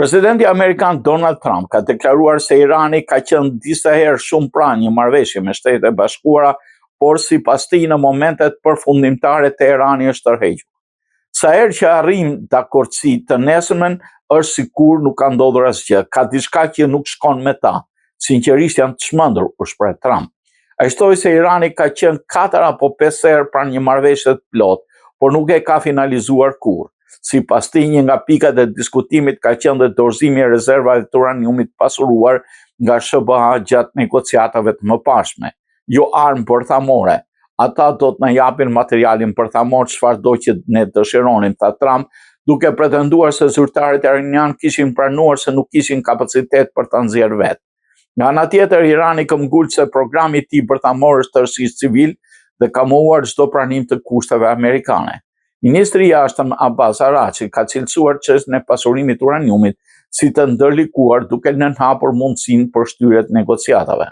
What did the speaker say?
Presidenti Amerikan Donald Trump ka deklaruar se Irani ka qenë disa herë shumë pranë një marrëveshje me Shtetet e Bashkuara, por sipas tij në momentet përfundimtare Teherani është tërhequr. Sa herë që arrim dakordsi të nesërmen, është sikur nuk ka ndodhur asgjë, ka diçka që nuk shkon me ta. Sinqerisht janë të çmendur, u shpreh Trump. Ai shtoi se Irani ka qenë 4 apo 5 herë pranë një marrëveshje të plotë, por nuk e ka finalizuar kurrë. Sipas tij, një nga pikat e diskutimit ka qenë dhe dorëzimi e rezervave të uraniumit pasuruar nga SBA gjatë negociatave të mëparshme. Jo armë bërthamore. Ata do të na japin materialin bërthamor çfarëdo që ne dëshironim, tha Trump, duke pretenduar se zyrtarët iranian kishin pranuar se nuk kishin kapacitet për ta nxjerrë vetë. Nga ana tjetër, Irani këmbgul se programi i tij bërthamor është tërësisht civil dhe ka mohuar çdo pranim të kushteve amerikane. Ministri i Jashtëm Abbas Araghchi ka cilësuar çështjen e pasurimit të uraniumit si të ndërlikuar, duke nënhapur mundësinë për shtyrje të negociatave.